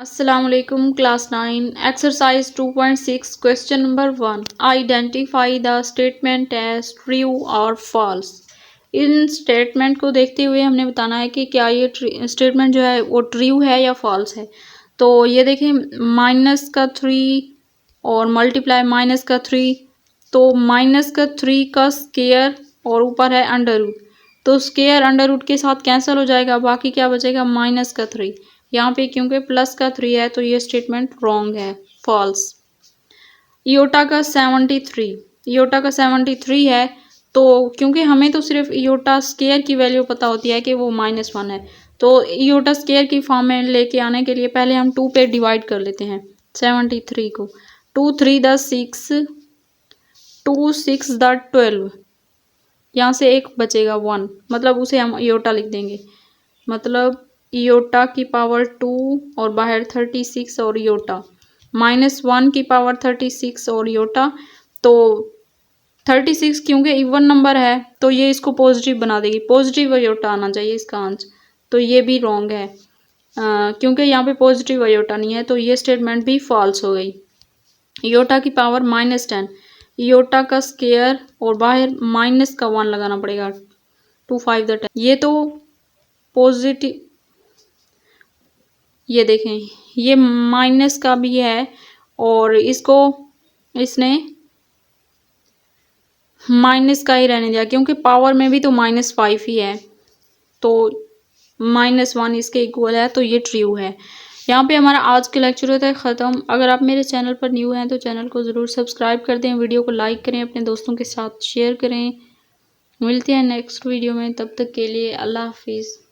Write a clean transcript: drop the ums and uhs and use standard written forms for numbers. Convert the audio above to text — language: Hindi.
Assalamualaikum class 9 exercise 2.6 question number 1 identify the statement as true or false। In statement को देखते हुए हमने बताना है कि क्या ये स्टेटमेंट जो है वो ट्रू है या फॉल्स है। तो ये देखें माइनस का 3 और मल्टीप्लाई माइनस का 3, तो माइनस का 3 का स्केयर और ऊपर है अंडर रूट, तो स्केयर अंडर रूट के साथ कैंसिल हो जाएगा, बाकी क्या बचेगा माइनस का 3। यहाँ पे क्योंकि प्लस का 3 है तो ये स्टेटमेंट रॉन्ग है, फॉल्स। इयोटा का 73 है, तो क्योंकि हमें तो सिर्फ इयोटा स्केयर की वैल्यू पता होती है कि वो -1 है, तो इयोटा स्केयर की फॉर्म में लेके आने के लिए पहले हम 2 पे डिवाइड कर लेते हैं 73 को। 2 3 द 6, 2 6 द 12, यहाँ से एक बचेगा 1, मतलब उसे हम इयोटा लिख देंगे, मतलब इयोटा की पावर 2 और बाहर 36 और इयोटा -1 की पावर 36 और इयोटा। तो 36 क्योंकि इवन नंबर है तो ये इसको पॉजिटिव बना देगी, पॉजिटिव इयोटा आना चाहिए इसका आंसर, तो ये भी रॉन्ग है क्योंकि यहाँ पे पॉजिटिव इयोटा नहीं है, तो ये स्टेटमेंट भी फॉल्स हो गई। इयोटा की पावर -10, इयोटा का स्केयर और बाहर माइनस का 1 लगाना पड़ेगा, 2 5 द 10, ये तो पॉजिटिव, ये देखें ये माइनस का भी है और इसको इसने माइनस का ही रहने दिया क्योंकि पावर में भी तो -5 ही है, तो -1 इसके इक्वल है, तो ये ट्रू है। यहाँ पे हमारा आज का लेक्चर होता है ख़त्म। अगर आप मेरे चैनल पर न्यू हैं तो चैनल को ज़रूर सब्सक्राइब कर दें, वीडियो को लाइक करें, अपने दोस्तों के साथ शेयर करें। मिलते हैं नेक्स्ट वीडियो में, तब तक के लिए अल्लाह हाफिज़।